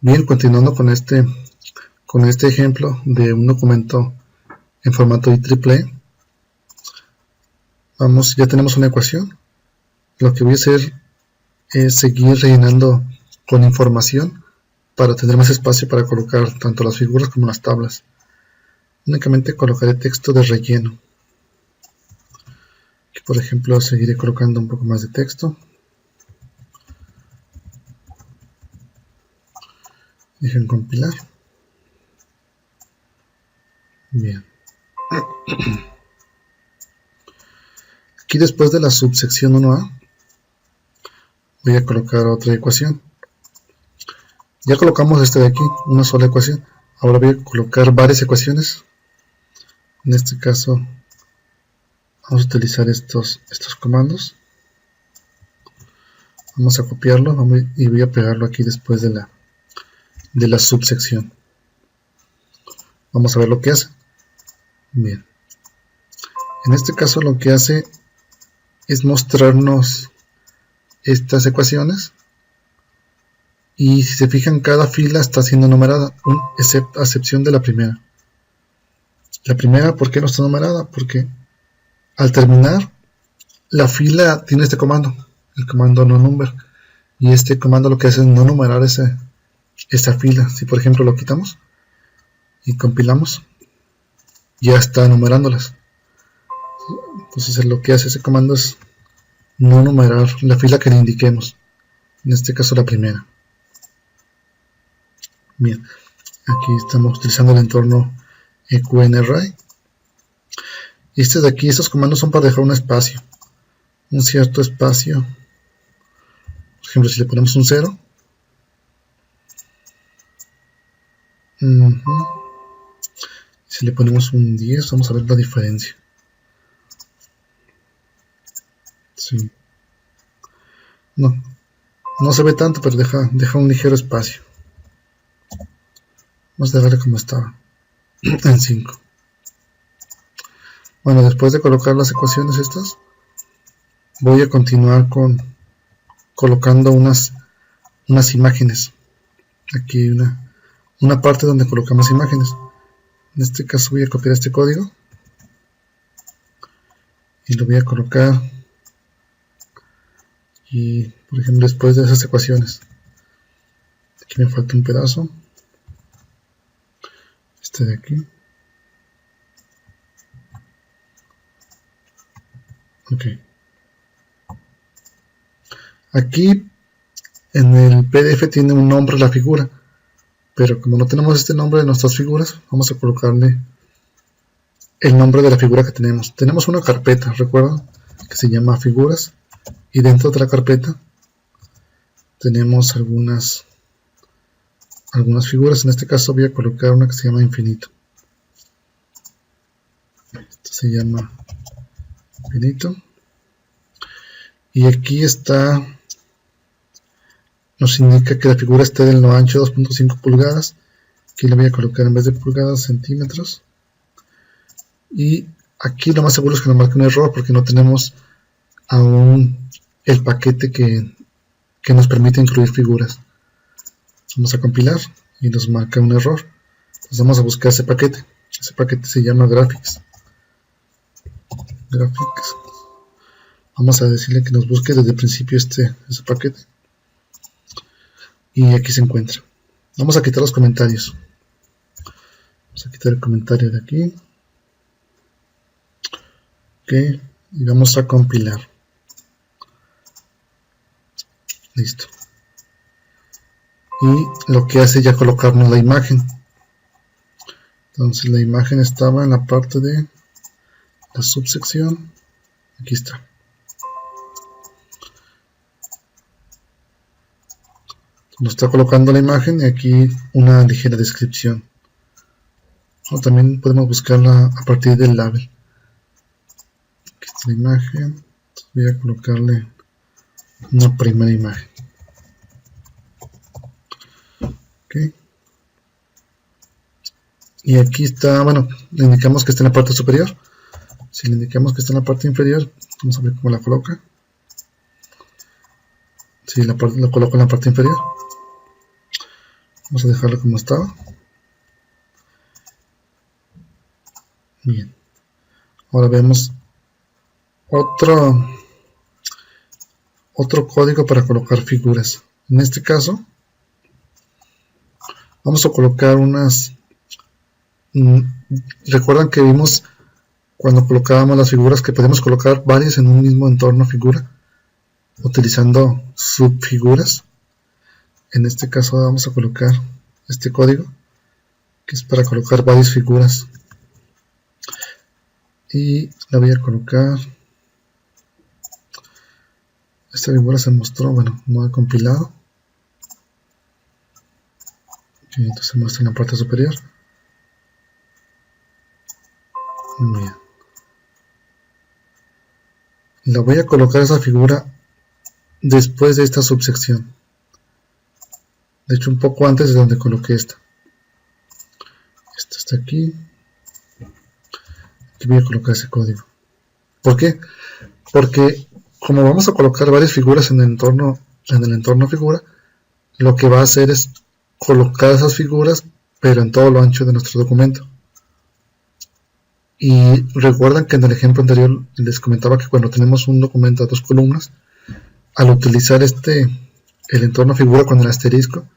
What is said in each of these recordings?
Bien, continuando con este ejemplo de un documento en formato IEEE, ya tenemos una ecuación. Lo que voy a hacer es seguir rellenando con información para tener más espacio para colocar tanto las figuras como las tablas. Únicamente colocaré texto de relleno. Aquí, por ejemplo, seguiré colocando un poco más de texto. Dejen compilar. Bien. Aquí, después de la subsección 1A, voy a colocar otra ecuación. Ya colocamos esta de aquí, una sola ecuación. Ahora voy a colocar varias ecuaciones. En este caso vamos a utilizar estos comandos. Vamos a copiarlo y voy a pegarlo aquí después de la subsección. Vamos a ver lo que hace. Bien. En este caso lo que hace es mostrarnos estas ecuaciones. Y si se fijan, cada fila está siendo numerada, a excepción de la primera. La primera, ¿por qué no está numerada? Porque al terminar, la fila tiene este comando, el comando noNumber. Y este comando lo que hace es no numerar esa fila. Si por ejemplo lo quitamos y compilamos, ya está numerándolas. Entonces lo que hace ese comando es no numerar la fila que le indiquemos. En este caso la primera. Bien, aquí estamos utilizando el entorno EQNArray. Y estos comandos son para dejar un espacio, un cierto espacio. Por ejemplo, si le ponemos un 0, si le ponemos un 10, vamos a ver la diferencia. Sí. No se ve tanto, pero deja un ligero espacio. Vamos a dejarle como estaba, en 5. Bueno, después de colocar las ecuaciones estas, voy a continuar colocando unas imágenes. Aquí una parte donde colocamos imágenes. En este caso voy a copiar este código y lo voy a colocar, y por ejemplo después de esas ecuaciones, aquí me falta un pedazo, este de aquí. Ok. Aquí en el PDF tiene un nombre la figura, pero como no tenemos este nombre de nuestras figuras, vamos a colocarle el nombre de la figura que tenemos. Tenemos una carpeta, recuerdan, que se llama figuras, y dentro de la carpeta tenemos algunas figuras. En este caso voy a colocar una que se llama infinito. Esto se llama infinito. Y aquí nos indica que la figura está del no ancho 2.5 pulgadas. Aquí le voy a colocar, en vez de pulgadas, centímetros. Y aquí lo más seguro es que nos marque un error, porque no tenemos aún el paquete que nos permite incluir figuras. Vamos a compilar y nos marca un error. Entonces vamos a buscar ese paquete. Ese paquete se llama graphics. Vamos a decirle que nos busque desde el principio ese paquete. Y aquí se encuentra. Vamos a quitar los comentarios. Vamos a quitar el comentario de aquí. Ok. Y vamos a compilar. Listo. Y lo que hace ya colocarnos la imagen. Entonces la imagen estaba en la parte de la subsección. Aquí está. Nos está colocando la imagen y aquí una ligera descripción. O también podemos buscarla a partir del label. Aquí está la imagen. Voy a colocarle una primera imagen. Okay. Y aquí está, bueno, le indicamos que está en la parte superior. Si le indicamos que está en la parte inferior, vamos a ver cómo la coloca. Si la coloco en la parte inferior. Vamos a dejarlo como estaba. Bien. Ahora vemos otro código para colocar figuras. En este caso vamos a colocar unas. Recuerdan que vimos cuando colocábamos las figuras que podemos colocar varias en un mismo entorno figura utilizando subfiguras. En este caso vamos a colocar este código que es para colocar varias figuras, y la voy a colocar. Esta figura se mostró, bueno, no he compilado. Okay, entonces se muestra en la parte superior. Bien. La voy a colocar esa figura después de esta subsección. De hecho, un poco antes de donde coloqué esta. Esta está aquí. Aquí voy a colocar ese código. ¿Por qué? Porque como vamos a colocar varias figuras en el entorno figura, lo que va a hacer es colocar esas figuras, pero en todo lo ancho de nuestro documento. Y recuerdan que en el ejemplo anterior les comentaba que cuando tenemos un documento a 2 columnas, al utilizar el entorno figura con el asterisco,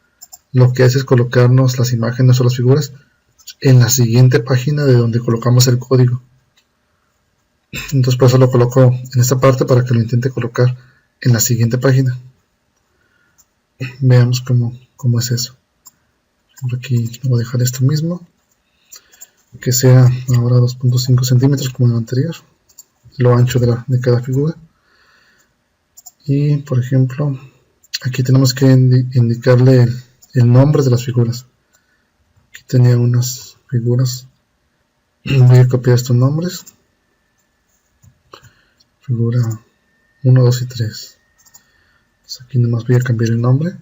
lo que hace es colocarnos las imágenes o las figuras en la siguiente página de donde colocamos el código. Entonces por eso lo coloco en esta parte, para que lo intente colocar en la siguiente página. Veamos cómo es eso. Por aquí voy a dejar esto mismo, que sea ahora 2.5 centímetros como en el anterior, lo ancho de cada figura. Y por ejemplo, aquí tenemos que indicarle el nombre de las figuras. Aquí tenía unas figuras. Voy a copiar estos nombres. Figura 1, 2 y 3. Entonces aquí nomás voy a cambiar el nombre.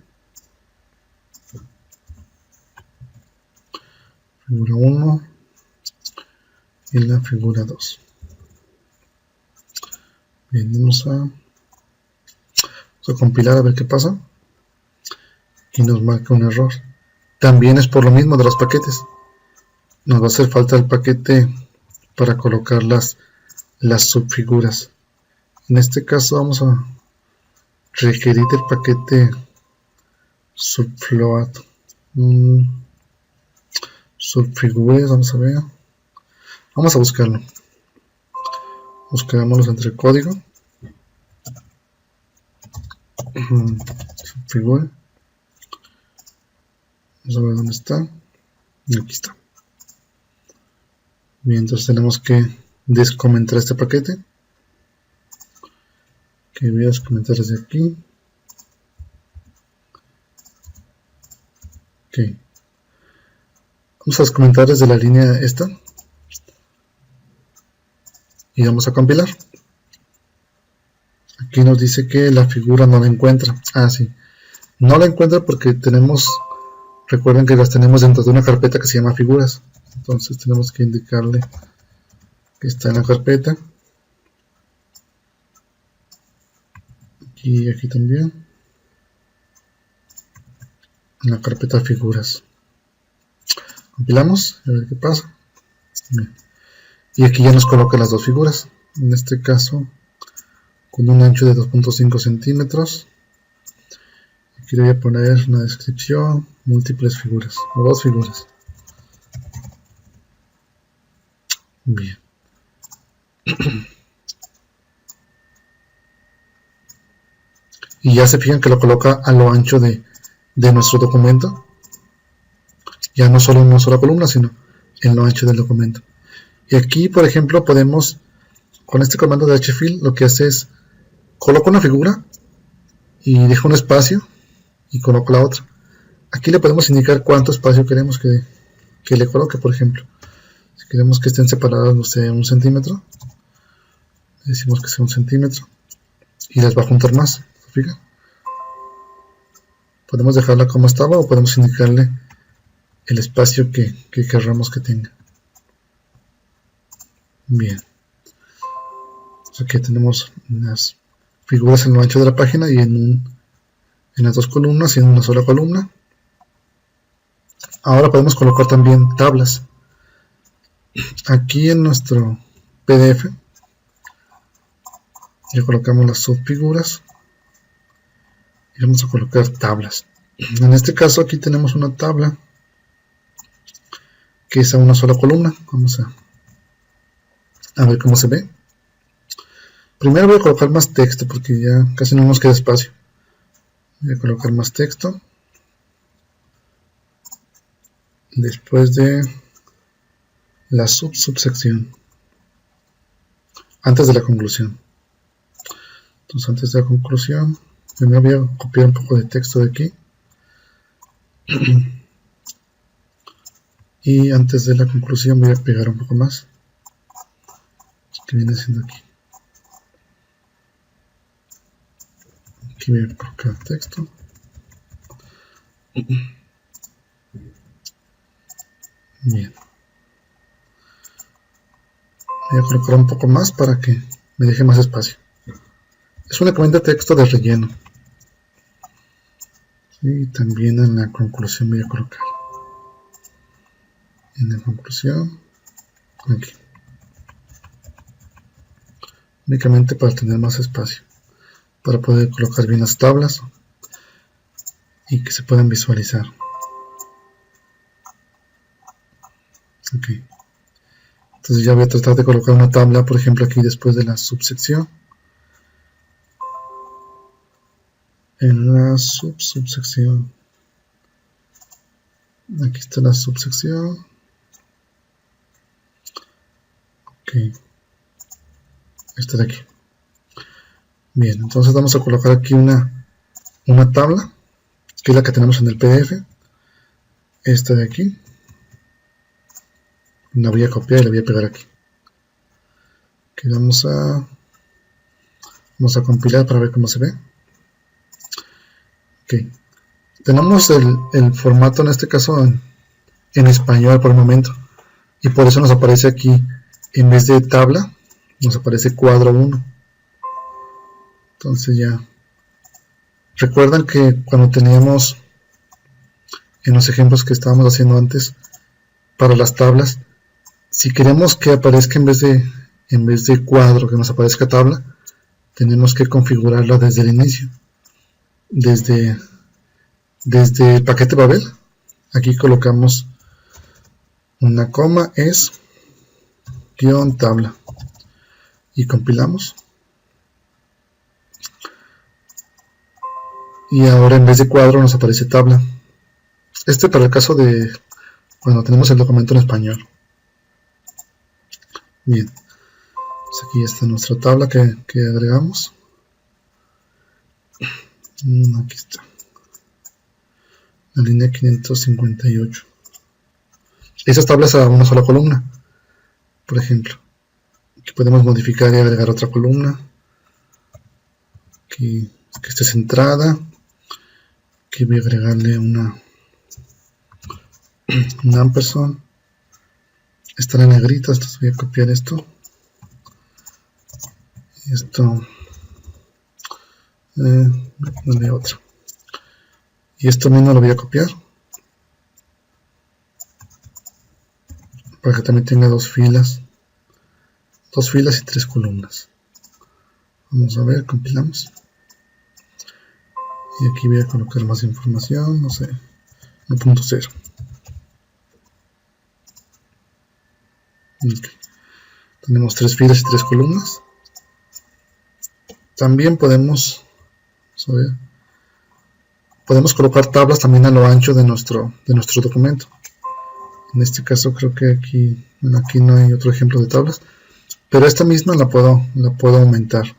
Figura 1 y la figura 2. Bien, vamos a compilar a ver qué pasa. Aquí nos marca un error. También es por lo mismo de los paquetes. Nos va a hacer falta el paquete para colocar las subfiguras. En este caso vamos a requerir el paquete subfloat. Subfigures, vamos a ver. Vamos a buscarlo. Buscaremos entre el código. Subfigure. Vamos a ver dónde está. Aquí está. Bien, entonces tenemos que descomentar este paquete. Que voy a descomentar desde aquí. Ok. Vamos a descomentar desde la línea esta. Y vamos a compilar. Aquí nos dice que la figura no la encuentra. Ah, sí. No la encuentra porque tenemos... Recuerden que las tenemos dentro de una carpeta que se llama figuras. Entonces tenemos que indicarle que está en la carpeta. Y aquí también. En la carpeta figuras. Compilamos, a ver qué pasa. Bien. Y aquí ya nos coloca las dos figuras. En este caso, con un ancho de 2.5 centímetros. Aquí le voy a poner una descripción, múltiples figuras, o dos figuras. Bien. Y ya se fijan que lo coloca a lo ancho de nuestro documento. Ya no solo en una sola columna, sino en lo ancho del documento. Y aquí, por ejemplo, podemos, con este comando de hfill, lo que hace es, coloco una figura y dejo un espacio y coloco la otra. Aquí le podemos indicar cuánto espacio queremos que le coloque, por ejemplo. Si queremos que estén separadas, no sé, 1 centímetro, decimos que sea 1 centímetro y las va a juntar más. ¿Se fijan? Podemos dejarla como estaba o podemos indicarle el espacio que querramos que tenga. Bien. Aquí tenemos las figuras en lo ancho de la página y en las dos columnas y en una sola columna. Ahora podemos colocar también tablas. Aquí en nuestro PDF ya colocamos las subfiguras y vamos a colocar tablas. En este caso aquí tenemos una tabla que es a una sola columna. Vamos a ver cómo se ve. Primero voy a colocar más texto porque ya casi no nos queda espacio. Voy a colocar más texto. Después de la subsección. Antes de la conclusión. Entonces antes de la conclusión, primero voy a copiar un poco de texto de aquí. Y antes de la conclusión voy a pegar un poco más. Que viene siendo aquí. Aquí voy a colocar texto. Bien. Voy a colocar un poco más para que me deje más espacio. Es únicamente texto de relleno. Y también en la conclusión voy a colocar. En la conclusión, aquí. Únicamente para tener más espacio. Para poder colocar bien las tablas y que se puedan visualizar. Ok. Entonces ya voy a tratar de colocar una tabla, por ejemplo, aquí después de la subsección. En la subsección. Aquí está la subsección. Ok. Esta de aquí. Bien, entonces vamos a colocar aquí una tabla, que es la que tenemos en el PDF. Esta de aquí. La voy a copiar y la voy a pegar aquí. Okay, vamos a compilar para ver cómo se ve. Okay. Tenemos el formato en este caso en español por el momento. Y por eso nos aparece aquí, en vez de tabla, nos aparece cuadro 1. Entonces ya. Recuerdan que cuando teníamos en los ejemplos que estábamos haciendo antes, para las tablas, si queremos que aparezca en vez de cuadro, que nos aparezca tabla, tenemos que configurarla desde el inicio. Desde el paquete Babel, aquí colocamos una coma, es guión tabla y compilamos. Y ahora en vez de cuadro nos aparece tabla. Este para el caso de cuando tenemos el documento en español. Bien, pues aquí está nuestra tabla que agregamos. Aquí está la línea 558. Esas tablas a una sola columna, por ejemplo. Aquí podemos modificar y agregar otra columna. Aquí que esté centrada. Aquí voy a agregarle un ampersand. Estará en negritas, entonces voy a copiar esto. Y esto. Dale otro. Y esto mismo lo voy a copiar. Para que también tenga dos filas y 3 columnas. Vamos a ver, compilamos. Y aquí voy a colocar más información, no sé, 1.0. Okay. Tenemos 3 filas y 3 columnas. También podemos colocar tablas también a lo ancho de nuestro documento. En este caso creo que aquí no hay otro ejemplo de tablas, pero esta misma la puedo aumentar.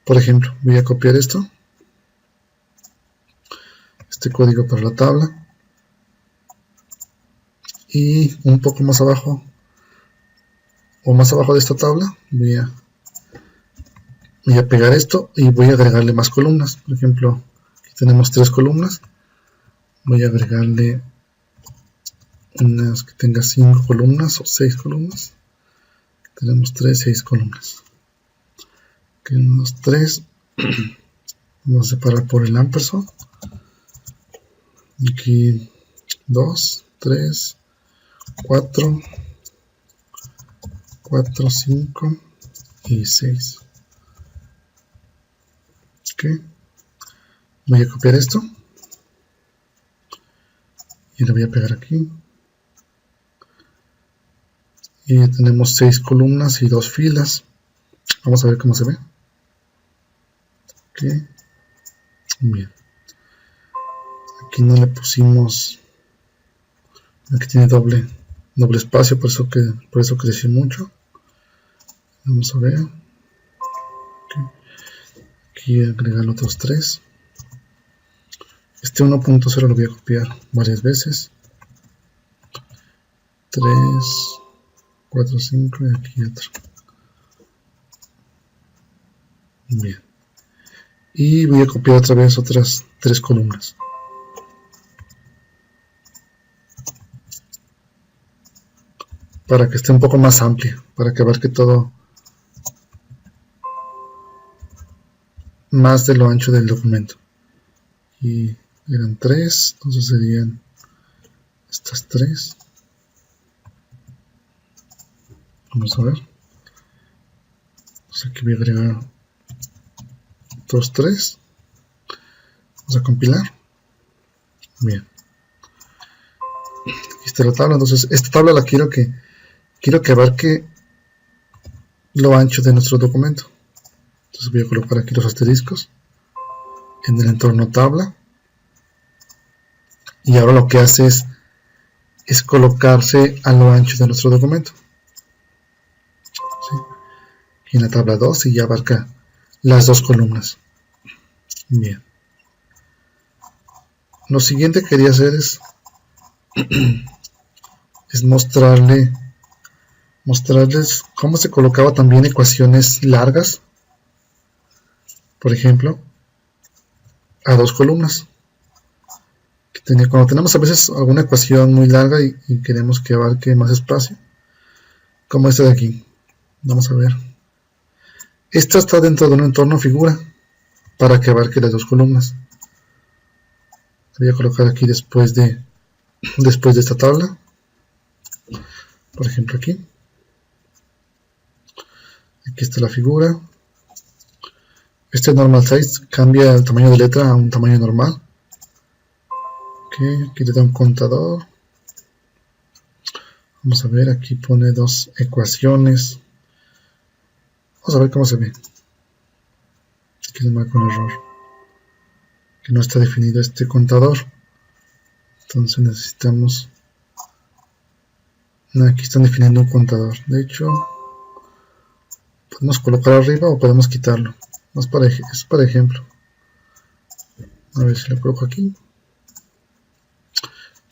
Por ejemplo, voy a copiar este código para la tabla, y un poco más abajo o más abajo de esta tabla voy a pegar esto y voy a agregarle más columnas. Por ejemplo, aquí tenemos 3 columnas, voy a agregarle unas que tenga 5 columnas o 6 columnas. Tenemos 6 columnas. Aquí unos 3. Vamos a separar por el ampersand. Aquí 2. 3, 4, 4, 5 y 6. Ok, voy a copiar esto y lo voy a pegar aquí. Y ya tenemos 6 columnas y 2 filas. Vamos a ver cómo se ve. Ok, bien. Aquí no le pusimos, aquí tiene doble espacio, por eso creció mucho. Vamos a ver. Okay. Aquí agregar otros 3. Este 1.0 lo voy a copiar varias veces. 3, 4, 5 y aquí otro. Bien. Y voy a copiar otra vez otras 3 columnas. Para que esté un poco más amplia, para que abarque todo más de lo ancho del documento. Y eran 3, entonces serían estas 3. Vamos a ver. Entonces aquí voy a agregar otros 3. Vamos a compilar. Bien. Aquí está la tabla. Entonces esta tabla la quiero que abarque lo ancho de nuestro documento. Entonces voy a colocar aquí los asteriscos en el entorno tabla. Y ahora lo que hace es colocarse a lo ancho de nuestro documento. ¿Sí? Aquí en la tabla 2 y ya abarca las 2 columnas. Bien. Lo siguiente que quería hacer es mostrarles cómo se colocaba también ecuaciones largas, por ejemplo, a 2 columnas. Cuando tenemos a veces alguna ecuación muy larga y queremos que abarque más espacio, como esta de aquí. Vamos a ver. Esta está dentro de un entorno figura para que abarque las 2 columnas. Voy a colocar aquí después de esta tabla, por ejemplo aquí está la figura. Este normal size cambia el tamaño de letra a un tamaño normal. Aquí le da un contador. Vamos a ver, aquí pone 2 ecuaciones. Vamos a ver cómo se ve. Aquí le marco un error, que no está definido este contador. Entonces necesitamos... No, aquí están definiendo un contador. De hecho, podemos colocar arriba o podemos quitarlo. Es para ejemplo. A ver si lo coloco aquí.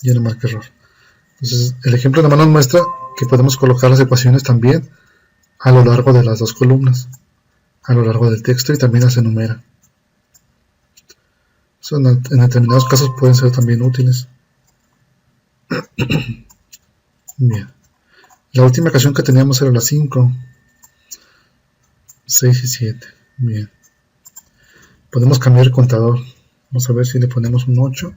Ya le marqué error. Entonces el ejemplo de mano muestra que podemos colocar las ecuaciones también a lo largo de las 2 columnas, a lo largo del texto, y también las enumera. Eso en determinados casos pueden ser también útiles. Bien. La última ecuación que teníamos era la 5, 6 y 7. Bien. Podemos cambiar el contador. Vamos a ver si le ponemos un 8.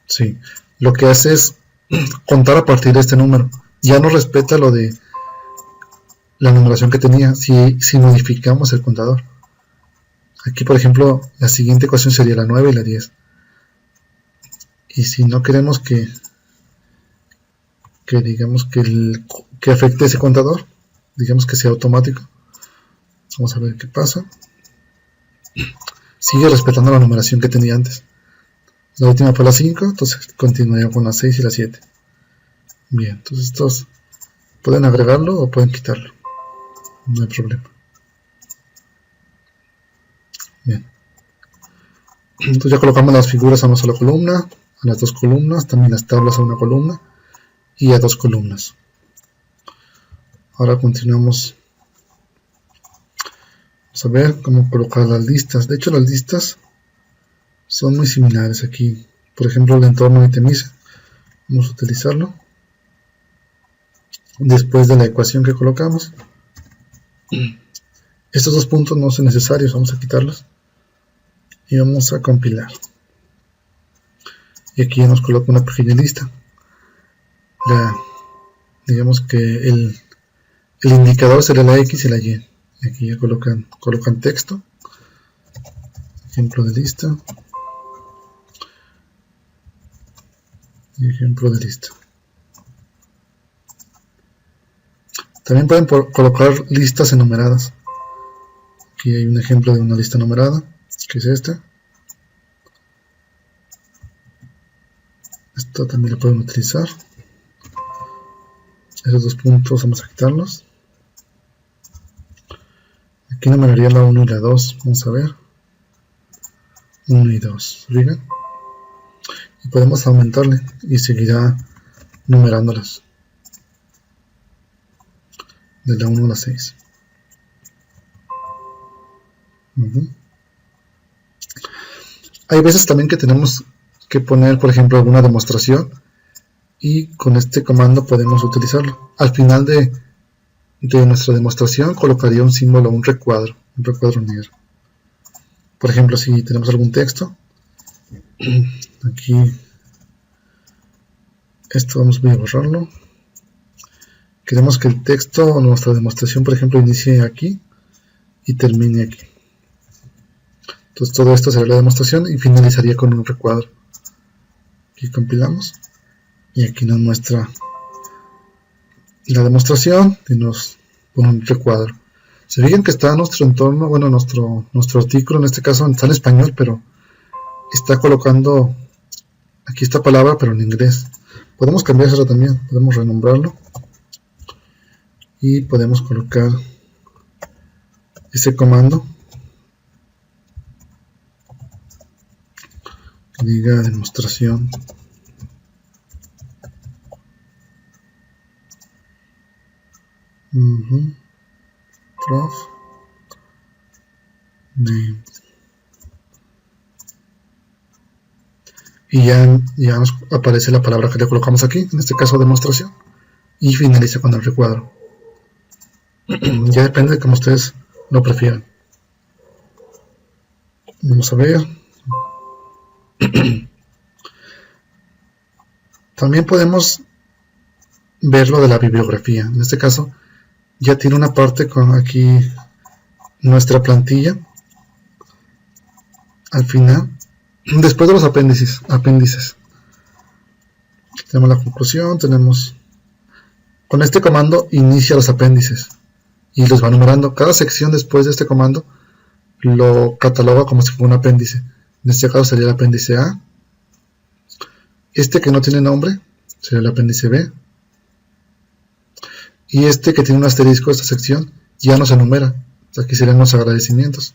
Sí. Lo que hace es contar a partir de este número. Ya no respeta lo de la numeración que tenía si modificamos el contador. Aquí, por ejemplo, la siguiente ecuación sería la 9 y la 10. Y si no queremos que digamos que afecte ese contador, digamos que sea automático, vamos a ver qué pasa. Sigue respetando la numeración que tenía antes. La última fue la 5, entonces continuaría con la 6 y la 7. Bien, entonces estos pueden agregarlo o pueden quitarlo, no hay problema. Bien, entonces ya colocamos las figuras a una sola columna, a las 2 columnas, también las tablas a una columna y a 2 columnas. Ahora continuamos. Vamos a ver cómo colocar las listas. De hecho, las listas son muy similares aquí. Por ejemplo, el entorno itemiza. Vamos a utilizarlo después de la ecuación que colocamos. Estos 2 puntos no son necesarios, vamos a quitarlos y vamos a compilar. y aquí ya nos coloca una pequeña lista. Digamos que el indicador sería la X y la Y. Aquí ya colocan texto, ejemplo de lista y ejemplo de lista. También pueden colocar listas enumeradas. Aquí hay un ejemplo de una lista numerada, que es esta. Esto también lo pueden utilizar. Esos dos puntos vamos a quitarlos. Aquí numeraría la 1 y la 2. Vamos a ver. 1 y 2. ¿Fijan? Y podemos aumentarle y seguirá numerándolas. De la 1 a la 6. Hay veces también que tenemos que poner, por ejemplo, alguna demostración y con este comando podemos utilizarlo. Al final de nuestra demostración colocaría un símbolo, un recuadro negro. Por ejemplo, si tenemos algún texto, aquí esto voy a borrarlo. Queremos que el texto o nuestra demostración, por ejemplo, inicie aquí y termine aquí. Entonces todo esto sería la demostración y finalizaría con un recuadro. Aquí compilamos y aquí nos muestra la demostración y nos pone un recuadro. Se fijan que está nuestro entorno, bueno, nuestro artículo en este caso está en español, pero está colocando aquí esta palabra, pero en inglés. Podemos cambiárselo también, podemos renombrarlo y podemos colocar ese comando que diga demostración. Prof name. Y ya nos aparece la palabra que le colocamos aquí, en este caso demostración, y finaliza con el recuadro. Ya depende de cómo ustedes lo prefieran. Vamos a ver. También podemos ver lo de la bibliografía. En este caso ya tiene una parte con aquí nuestra plantilla al final, después de los apéndices. Tenemos la conclusión, con este comando inicia los apéndices y los va numerando. Cada sección después de este comando lo cataloga como si fuera un apéndice. En este caso sería el apéndice A. Este que no tiene nombre sería el apéndice B. Y este que tiene un asterisco, esta sección, ya no se enumera. Aquí serían los agradecimientos.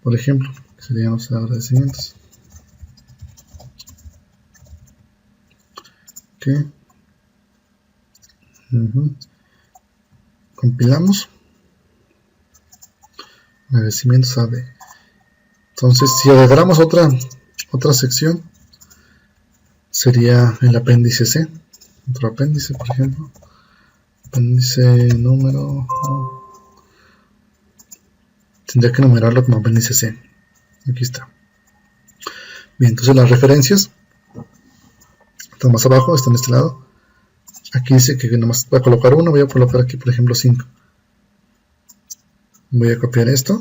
Por ejemplo, serían los agradecimientos. Ok. Compilamos. Agradecimientos a B. Entonces, si agregamos otra sección, sería el apéndice C. Otro apéndice, por ejemplo. Apéndice número... Tendría que numerarlo como apéndice C. Aquí está. Bien, entonces las referencias están más abajo, están de este lado. Aquí dice que nomás voy a colocar uno, voy a colocar aquí por ejemplo 5. Voy a copiar esto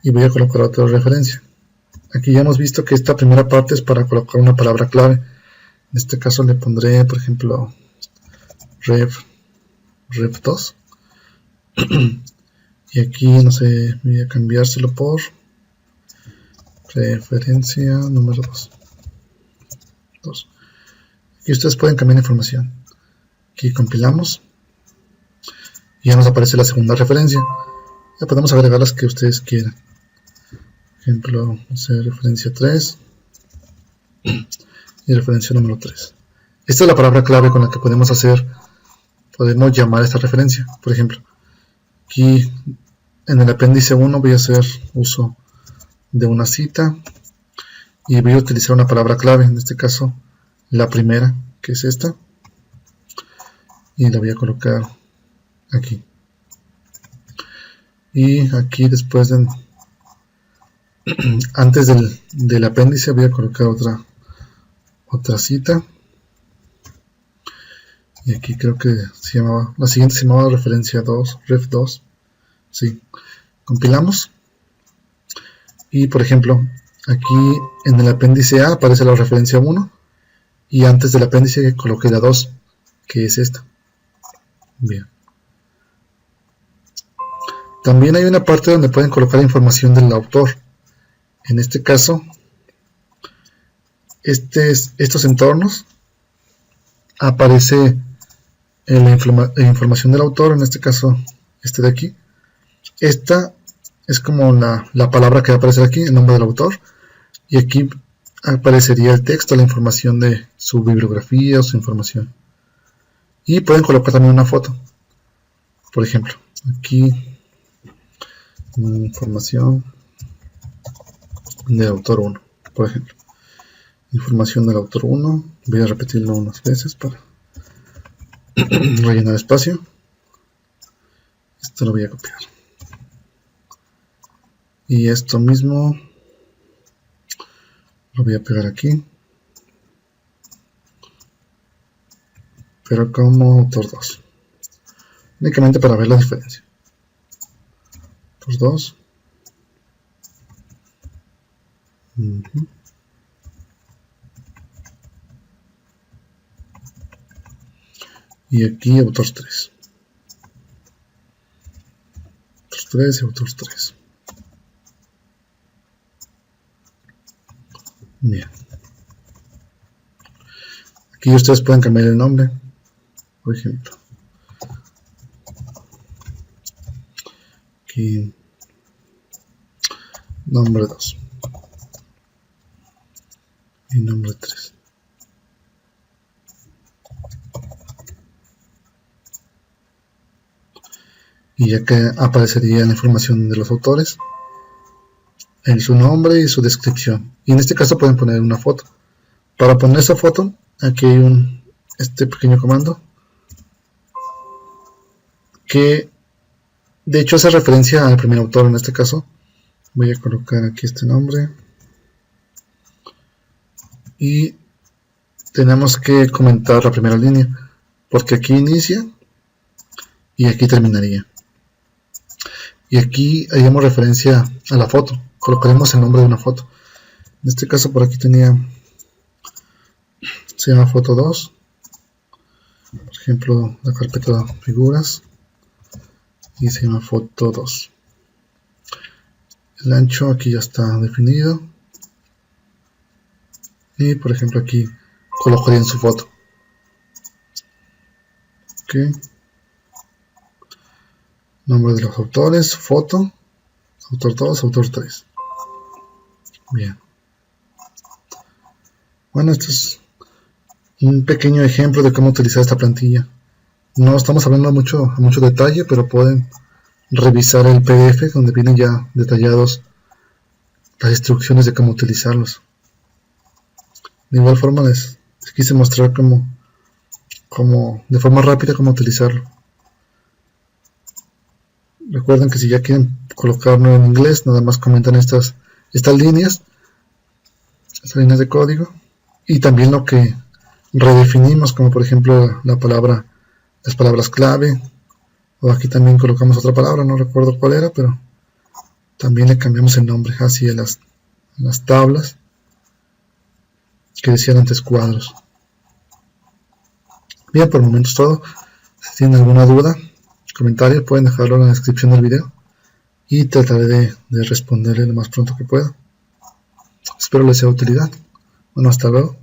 y voy a colocar otra referencia. Aquí ya hemos visto que esta primera parte es para colocar una palabra clave. En este caso le pondré por ejemplo ref2 y aquí no sé, voy a cambiárselo por referencia número 2. Y ustedes pueden cambiar la información. Aquí compilamos y ya nos aparece la segunda referencia. Ya podemos agregar las que ustedes quieran. Por ejemplo, referencia 3 y referencia número 3. Esta es la palabra clave con la que podemos llamar esta referencia. Por ejemplo, aquí en el apéndice 1 voy a hacer uso de una cita y voy a utilizar una palabra clave, en este caso la primera, que es esta, y la voy a colocar aquí. Y aquí después antes del apéndice voy a colocar otra cita, y aquí creo que la siguiente se llamaba referencia 2, ref 2. Sí, compilamos, y por ejemplo aquí en el apéndice A aparece la referencia 1, y antes del apéndice coloqué la 2, que es esta. Bien. También hay una parte donde pueden colocar información del autor. En este caso, estos entornos aparece la información del autor, en este caso este de aquí. Esta es como la palabra que va a aparecer aquí, el nombre del autor, y aquí aparecería el texto, la información de su bibliografía o su información. Y pueden colocar también una foto, por ejemplo, aquí información del autor 1, por ejemplo, información del autor 1, voy a repetirlo unas veces para rellenar espacio. Esto lo voy a copiar, y esto mismo lo voy a pegar aquí, pero como autor 2, únicamente para ver la diferencia. Autor 2. Y aquí autor 3. Autor 3 y autor 3. Bien. Aquí ustedes pueden cambiar el nombre, por ejemplo. Aquí nombre 2 y nombre 3. Y ya que aparecería la información de los autores, en su nombre y su descripción. Y en este caso pueden poner una foto. Para poner esa foto, aquí hay este pequeño comando que de hecho hace referencia al primer autor. En este caso voy a colocar aquí este nombre y tenemos que comentar la primera línea, porque aquí inicia y aquí terminaría. Y aquí haríamos referencia a la foto, colocaremos el nombre de una foto. En este caso por aquí se llama foto 2, por ejemplo la carpeta figuras, y se llama foto 2. El ancho aquí ya está definido, y por ejemplo aquí colocaría en su foto. Okay. Nombre de los autores, foto, autor 2, autor 3. Bien. Bueno, esto es un pequeño ejemplo de cómo utilizar esta plantilla. No estamos hablando a mucho detalle, pero pueden revisar el PDF donde vienen ya detallados las instrucciones de cómo utilizarlos. De igual forma les quise mostrar de forma rápida cómo utilizarlo. Recuerden que si ya quieren colocarlo en inglés, nada más comentan estas líneas de código, y también lo que redefinimos, como por ejemplo las palabras clave, o aquí también colocamos otra palabra, no recuerdo cuál era, pero también le cambiamos el nombre así a las tablas que decían antes cuadros. Bien, por el momento es todo. Si tienen alguna duda, comentario, pueden dejarlo en la descripción del video y trataré de responderle lo más pronto que pueda. Espero les sea de utilidad. Bueno, hasta luego.